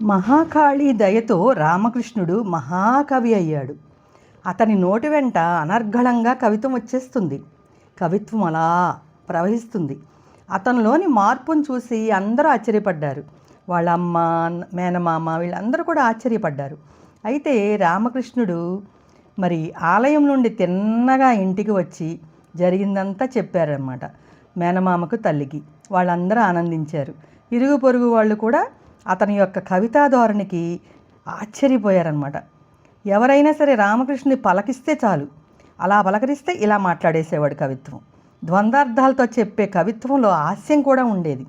మహాకాళి దయతో రామకృష్ణుడు మహాకవి అయ్యాడు. అతని నోటి వెంట అనర్గళంగా కవిత్వం వచ్చేస్తుంది. కవిత్వం అలా ప్రవహిస్తుంది. అతనిలోని మార్పును చూసి అందరూ ఆశ్చర్యపడ్డారు. వాళ్ళ అమ్మ, మేనమామ వీళ్ళందరూ కూడా ఆశ్చర్యపడ్డారు. అయితే రామకృష్ణుడు మరి ఆలయం నుండి తిన్నగా ఇంటికి వచ్చి జరిగిందంతా చెప్పారన్నమాట మేనమామకు, తల్లికి. వాళ్ళందరూ ఆనందించారు. ఇరుగు పొరుగు వాళ్ళు కూడా అతని యొక్క కవితా ధోరణికి ఆశ్చర్యపోయారనమాట. ఎవరైనా సరే రామకృష్ణుని పలకిస్తే చాలు, అలా పలకరిస్తే ఇలా మాట్లాడేసేవాడు. కవిత్వం ద్వంద్వార్థాలతో చెప్పే కవిత్వంలో హాస్యం కూడా ఉండేది.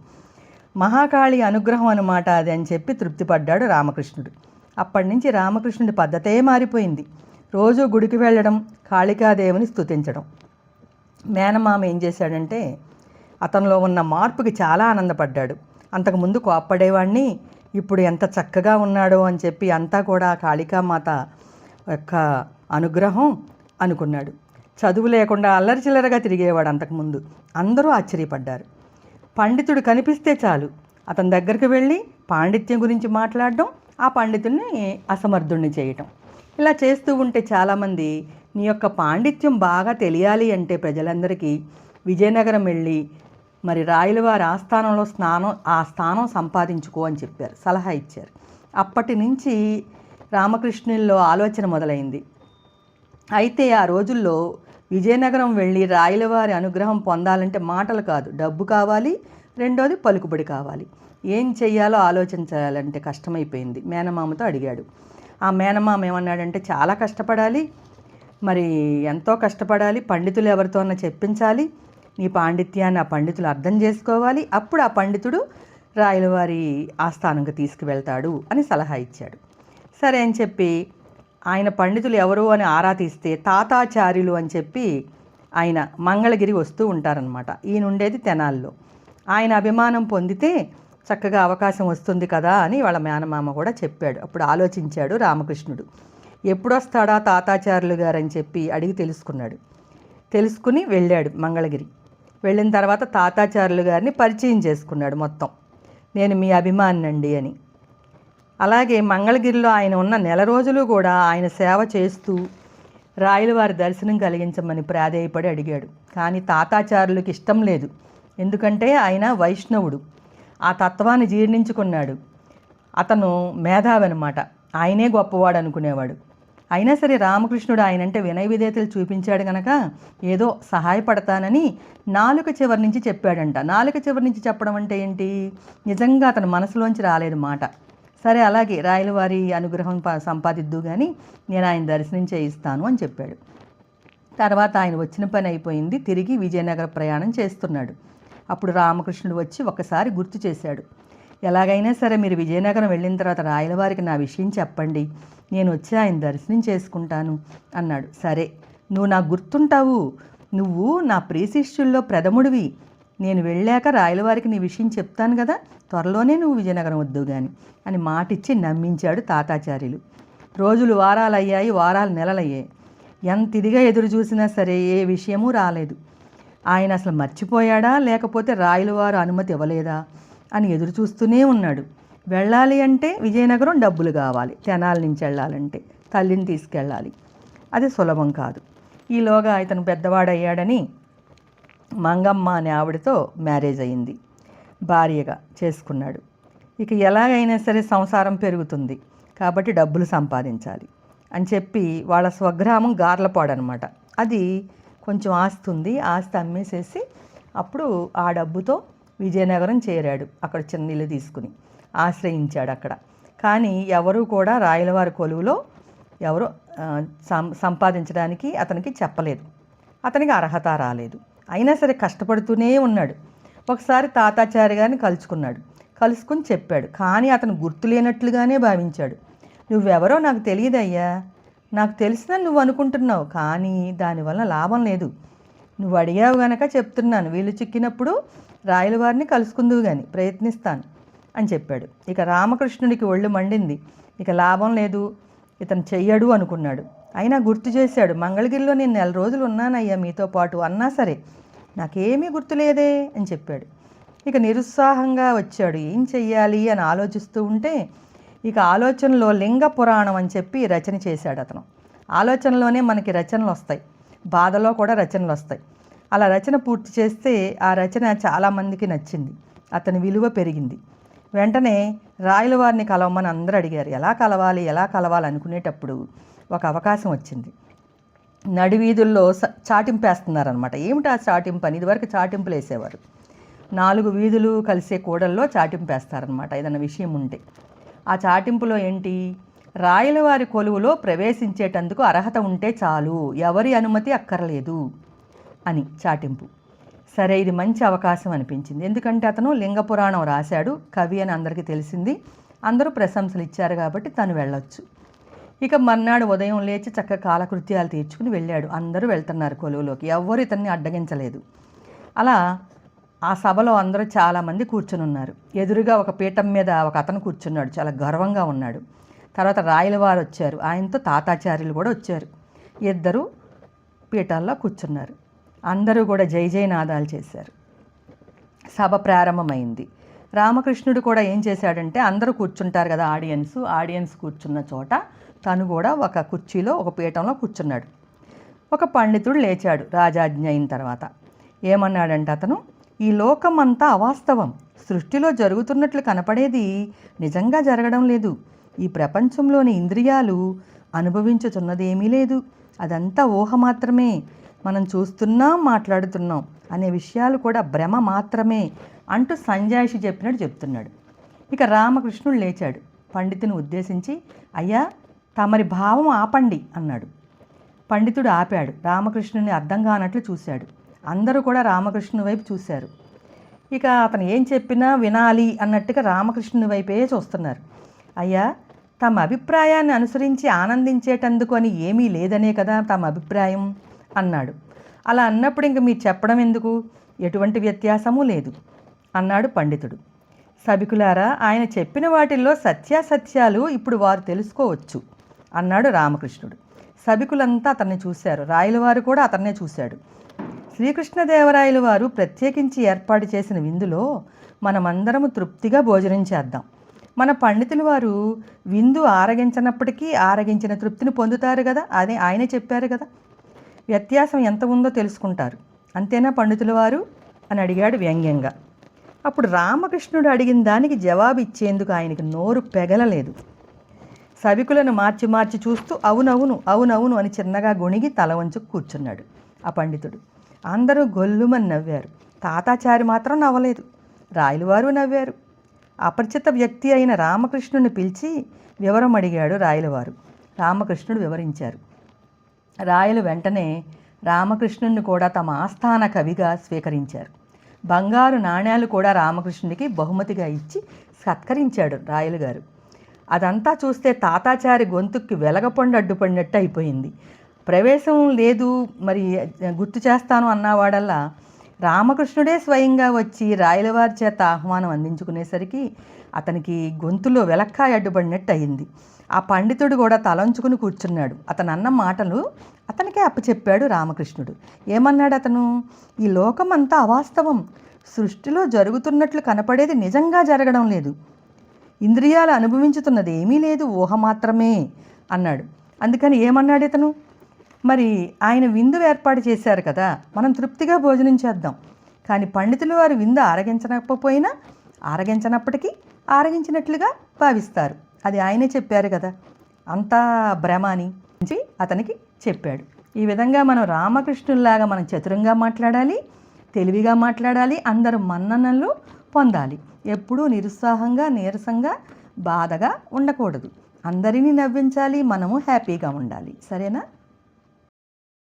మహాకాళి అనుగ్రహం అన్నమాట అది అని చెప్పి తృప్తిపడ్డాడు రామకృష్ణుడు. అప్పటి నుంచి రామకృష్ణుడి పద్ధతే మారిపోయింది. రోజు గుడికి వెళ్ళడం, కాళికాదేవిని స్తుతించడం. మేనమామ ఏం చేశాడంటే అతనిలో ఉన్న మార్పుకి చాలా ఆనందపడ్డాడు. అంతకుముందు కోప్పడేవాడిని, ఇప్పుడు ఎంత చక్కగా ఉన్నాడో అని చెప్పి అంతా కూడా కాళికామాత యొక్క అనుగ్రహం అనుకున్నాడు. చదువు లేకుండా అల్లరిచిల్లరగా తిరిగేవాడు అంతకుముందు. అందరూ ఆశ్చర్యపడ్డారు. పండితుడు కనిపిస్తే చాలు అతని దగ్గరికి వెళ్ళి పాండిత్యం గురించి మాట్లాడడం, ఆ పండితుడిని అసమర్థుణ్ణి చేయటం. ఇలా చేస్తూ ఉంటే చాలామంది నీ యొక్క పాండిత్యం బాగా తెలియాలి అంటే ప్రజలందరికీ విజయనగరం వెళ్ళి మరి రాయలవారి ఆస్థానంలో స్థానం సంపాదించుకో అని చెప్పారు, సలహా ఇచ్చారు. అప్పటి నుంచి రామకృష్ణుల్లో ఆలోచన మొదలైంది. అయితే ఆ రోజుల్లో విజయనగరం వెళ్ళి రాయలవారి అనుగ్రహం పొందాలంటే మాటలు కాదు, డబ్బు కావాలి, రెండోది పలుకుబడి కావాలి. ఏం చెయ్యాలో ఆలోచించాలంటే కష్టమైపోయింది. మేనమామతో అడిగాడు. ఆ మేనమామ ఏమన్నాడంటే చాలా కష్టపడాలి, మరి ఎంతో కష్టపడాలి, పండితులు ఎవరితోనన్నా చెప్పించాలి, నీ పాండిత్యాన్ని ఆ పండితులు అర్థం చేసుకోవాలి, అప్పుడు ఆ పండితుడు రాయలవారి ఆస్థానంకి తీసుకువెళ్తాడు అని సలహా ఇచ్చాడు. సరే అని చెప్పి ఆయన పండితులు ఎవరు అని ఆరా తీస్తే తాతాచార్యులు అని చెప్పి ఆయన మంగళగిరి వస్తూ ఉంటారనమాట. ఈయన ఉండేది తెనాల్లో. ఆయన అభిమానం పొందితే చక్కగా అవకాశం వస్తుంది కదా అని వాళ్ళ మేనమామ కూడా చెప్పాడు. అప్పుడు ఆలోచించాడు రామకృష్ణుడు. ఎప్పుడొస్తాడా తాతాచార్యులు గారు అని చెప్పి అడిగి తెలుసుకుని వెళ్ళాడు మంగళగిరి. వెళ్ళిన తర్వాత తాతాచార్యులు గారిని పరిచయం చేసుకున్నాడు మొత్తం. నేను మీ అభిమానండి అని. అలాగే మంగళగిరిలో ఆయన ఉన్న నెల రోజులు కూడా ఆయన సేవ చేస్తూ రాయలవారి దర్శనం కలిగించమని ప్రాధేయపడి అడిగాడు. కానీ తాతాచార్యులకి ఇష్టం లేదు. ఎందుకంటే ఆయన వైష్ణవుడు, ఆ తత్వాన్ని జీర్ణించుకున్నాడు. అతను మేధావి అనమాట, ఆయనే గొప్పవాడు అనుకునేవాడు. అయినా సరే రామకృష్ణుడు ఆయనంటే వినయ విధేయతలు చూపించాడు కనుక ఏదో సహాయపడతానని నాలుక చివరి నుంచి చెప్పాడంట. నాలుక చివరి నుంచి చెప్పడం అంటే ఏంటి, నిజంగా అతని మనసులోంచి రాలేదు మాట. సరే అలాగే రాయలవారి అనుగ్రహం సంపాదిద్దు కానీ నేను ఆయన దర్శనం చేయిస్తాను అని చెప్పాడు. తర్వాత ఆయన వచ్చిన పని అయిపోయింది, తిరిగి విజయనగర ప్రయాణం చేస్తున్నాడు. అప్పుడు రామకృష్ణుడు వచ్చి ఒకసారి గుర్తు చేశాడు. ఎలాగైనా సరే మీరు విజయనగరం వెళ్ళిన తర్వాత రాయలవారికి నా విషయం చెప్పండి, నేను వచ్చి ఆయన దర్శనం చేసుకుంటాను అన్నాడు. సరే, నువ్వు నాకు గుర్తుంటావు, నువ్వు నా ప్రియశిష్యుల్లో ప్రథముడివి, నేను వెళ్ళాక రాయలవారికి నీ విషయం చెప్తాను కదా, త్వరలోనే నువ్వు విజయనగరం వద్దు కానీ అని మాటిచ్చి నమ్మించాడు తాతాచార్యులు. రోజులు వారాలు అయ్యాయి, వారాలు నెలలయ్యాయి. ఎంత ఇదిగా ఎదురు చూసినా సరే ఏ విషయమూ రాలేదు. ఆయన అసలు మర్చిపోయాడా లేకపోతే రాయలవారు అనుమతి ఇవ్వలేదా అని ఎదురు చూస్తూనే ఉన్నాడు. వెళ్ళాలి అంటే విజయనగరం డబ్బులు కావాలి, తెనాల నుంచి వెళ్ళాలంటే తల్లిని తీసుకెళ్ళాలి, అది సులభం కాదు. ఈలోగా ఇతను పెద్దవాడయ్యాడని మంగమ్మ అనే ఆవిడతో మ్యారేజ్ అయింది, భార్యగా చేసుకున్నాడు. ఇక ఎలాగైనా సరే సంసారం పెరుగుతుంది కాబట్టి డబ్బులు సంపాదించాలి అని చెప్పి వాళ్ళ స్వగ్రామం గార్లపాడు అనమాట, అది కొంచెం ఆస్తి ఉంది, ఆస్తి అమ్మేసేసి అప్పుడు ఆ డబ్బుతో విజయనగరం చేరాడు. అక్కడ చిన్న ఇల్లు తీసుకుని ఆశ్రయించాడు అక్కడ. కానీ ఎవరూ కూడా రాయలవారి కొలువులో ఎవరు సంపాదించడానికి అతనికి చెప్పలేదు, అతనికి అర్హత రాలేదు. అయినా సరే కష్టపడుతూనే ఉన్నాడు. ఒకసారి తాతాచార్య గారిని కలుసుకుని చెప్పాడు. కానీ అతను గుర్తులేనట్లుగానే భావించాడు. నువ్వెవరో నాకు తెలియదయ్యా, నాకు తెలిసినా నువ్వు అనుకుంటున్నావు, కానీ దానివల్ల లాభం లేదు. నువ్వు అడిగావు గనక చెప్తున్నాను, వీళ్ళు చిక్కినప్పుడు రాయలవారిని కలుసుకుందువు కానీ ప్రయత్నిస్తాను అని చెప్పాడు. ఇక రామకృష్ణుడికి ఒళ్ళు మండింది. ఇక లాభం లేదు, ఇతను చెయ్యడు అనుకున్నాడు. అయినా గుర్తు చేశాడు, మంగళగిరిలో నేను నెల రోజులు ఉన్నానయ్యా మీతో పాటు అన్నా సరే నాకేమీ గుర్తులేదే అని చెప్పాడు. ఇక నిరుత్సాహంగా వచ్చాడు. ఏం చెయ్యాలి అని ఆలోచిస్తూ ఉంటే ఇక ఆలోచనలో లింగ పురాణం అని చెప్పి రచన చేశాడు అతను. ఆలోచనలోనే మనకి రచనలు వస్తాయి, బాధలో కూడా రచనలు వస్తాయి. అలా రచన పూర్తి చేస్తే ఆ రచన చాలామందికి నచ్చింది, అతని విలువ పెరిగింది. వెంటనే రాయల వారిని కలవమని అందరూ అడిగారు. ఎలా కలవాలి అనుకునేటప్పుడు ఒక అవకాశం వచ్చింది. నడివీధుల్లో చాటింపేస్తున్నారనమాట. ఏమిటి ఆ చాటింపు అని, ఇదివరకు చాటింపులు వేసేవారు. 4 వీధులు కలిసే కూడల్లో చాటింపేస్తారనమాట ఏదైనా విషయం ఉంటే. ఆ చాటింపులో ఏంటి, రాయలవారి కొలువులో ప్రవేశించేటందుకు అర్హత ఉంటే చాలు, ఎవరి అనుమతి అక్కర్లేదు అని చాటింపు. సరే, ఇది మంచి అవకాశం అనిపించింది. ఎందుకంటే అతను లింగపురాణం రాశాడు, కవి అని అందరికీ తెలిసింది, అందరూ ప్రశంసలు ఇచ్చారు కాబట్టి తను వెళ్ళొచ్చు. ఇక మర్నాడు ఉదయం లేచి చక్కగా కాలకృత్యాలు తీర్చుకుని వెళ్ళాడు. అందరూ వెళ్తున్నారు కొలువులోకి, ఎవ్వరు ఇతన్ని అడ్డగించలేదు. అలా ఆ సభలో అందరూ చాలామంది కూర్చుని ఉన్నారు. ఎదురుగా ఒక పీఠం మీద ఒక అతను కూర్చున్నాడు, చాలా గర్వంగా ఉన్నాడు. తర్వాత రాయలవారు వచ్చారు, ఆయనతో తాతాచార్యులు కూడా వచ్చారు. ఇద్దరు పీఠాల్లో కూర్చున్నారు. అందరూ కూడా జై జయనాదాలు చేశారు. సభ ప్రారంభమైంది. రామకృష్ణుడు కూడా ఏం చేశాడంటే, అందరూ కూర్చుంటారు కదా ఆడియన్స్ కూర్చున్న చోట తను కూడా ఒక కుర్చీలో ఒక పీఠంలో కూర్చున్నాడు. ఒక పండితుడు లేచాడు రాజాజ్ఞ అయిన తర్వాత. ఏమన్నాడంటే అతను, ఈ లోకం అంతా అవాస్తవం, సృష్టిలో జరుగుతున్నట్లు కనపడేది నిజంగా జరగడం లేదు. ఈ ప్రపంచంలోని ఇంద్రియాలు అనుభవించుతున్నదేమీ లేదు, అదంతా ఊహ మాత్రమే. మనం చూస్తున్నాం, మాట్లాడుతున్నాం అనే విషయాలు కూడా భ్రమ మాత్రమే అంటూ సంజాయిషి చెప్పినట్టు చెప్తున్నాడు. ఇక రామకృష్ణుడు లేచాడు, పండితుని ఉద్దేశించి, అయ్యా తమరి భావం ఆపండి అన్నాడు. పండితుడు ఆపాడు, రామకృష్ణుని అర్థం కానట్లు చూశాడు. అందరూ కూడా రామకృష్ణుని వైపు చూశారు. ఇక అతను ఏం చెప్పినా వినాలి అన్నట్టుగా రామకృష్ణుని వైపే చూస్తున్నారు. అయ్యా, తమ అభిప్రాయాన్ని అనుసరించి ఆనందించేటందుకు అని ఏమీ లేదనే కదా తమ అభిప్రాయం అన్నాడు. అలా అన్నప్పుడు ఇంక మీరు చెప్పడం ఎందుకు, ఎటువంటి వ్యత్యాసమూ లేదు అన్నాడు పండితుడు. సభికులారా, ఆయన చెప్పిన వాటిల్లో సత్యాసత్యాలు ఇప్పుడు వారు తెలుసుకోవచ్చు అన్నాడు రామకృష్ణుడు. సభికులంతా అతన్ని చూశారు, రాయలవారు కూడా అతన్నే చూశాడు. శ్రీకృష్ణదేవరాయలు వారు ప్రత్యేకించి ఏర్పాటు చేసిన విందులో మనమందరము తృప్తిగా భోజనం చేద్దాం. మన పండితులు వారు విందు ఆరగించినప్పటికీ ఆరగించిన తృప్తిని పొందుతారు కదా, అదే ఆయనే చెప్పారు కదా. వ్యత్యాసం ఎంత ఉందో తెలుసుకుంటారు, అంతేనా పండితుల వారు అని అడిగాడు వ్యంగ్యంగా. అప్పుడు రామకృష్ణుడు అడిగిన దానికి జవాబు ఇచ్చేందుకు ఆయనకి నోరు పెగలలేదు. సభికులను మార్చి మార్చి చూస్తూ అవునవును అవునవును అని చిన్నగా గొణిగి తల వంచు కూర్చున్నాడు ఆ పండితుడు. అందరూ గొల్లుమని నవ్వారు. తాతాచారి మాత్రం నవ్వలేదు. రాయలవారు నవ్వారు. అపరిచిత వ్యక్తి అయిన రామకృష్ణుడిని పిలిచి వివరం అడిగాడు రాయలవారు. రామకృష్ణుడు వివరించారు. రాయలు వెంటనే రామకృష్ణుడిని కూడా తమ ఆస్థాన కవిగా స్వీకరించారు. బంగారు నాణ్యాలు కూడా రామకృష్ణుడికి బహుమతిగా ఇచ్చి సత్కరించాడు రాయలు గారు. అదంతా చూస్తే తాతాచారి గొంతుక్కి వెలగపండు అడ్డుపడినట్టు అయిపోయింది. ప్రవేశం లేదు, మరి గుర్తు చేస్తాను అన్నవాడల్లా రామకృష్ణుడే స్వయంగా వచ్చి రాయలవారి చేత ఆహ్వానం అందించుకునేసరికి అతనికి గొంతులో వెలక్కాయ అడ్డుపడినట్టు అయింది. ఆ పండితుడు కూడా తలంచుకుని కూర్చున్నాడు. అతను అన్న మాటలు అతనికే అప్పచెప్పాడు రామకృష్ణుడు. ఏమన్నాడు అతను, ఈ లోకం అంతా అవాస్తవం, సృష్టిలో జరుగుతున్నట్లు కనపడేది నిజంగా జరగడం లేదు, ఇంద్రియాలు అనుభవించుతున్నది ఏమీ లేదు, ఊహ మాత్రమే అన్నాడు. అందుకని ఏమన్నాడు ఇతను, మరి ఆయన విందు ఏర్పాటు చేశారు కదా, మనం తృప్తిగా భోజనం చేద్దాం. కానీ పండితులు వారు విందు ఆరగించకపోయినా ఆరగించనప్పటికీ ఆరగించినట్లుగా భావిస్తారు, అది ఆయనే చెప్పారు కదా, అంతా భ్రమ అని అతనికి చెప్పాడు. ఈ విధంగా మనం రామకృష్ణుల్లాగా మనం చతురంగా మాట్లాడాలి, తెలివిగా మాట్లాడాలి, అందరూ మన్ననలు పొందాలి. ఎప్పుడూ నిరుత్సాహంగా నీరసంగా బాధగా ఉండకూడదు. అందరినీ నవ్వించాలి, మనము హ్యాపీగా ఉండాలి. సరేనా?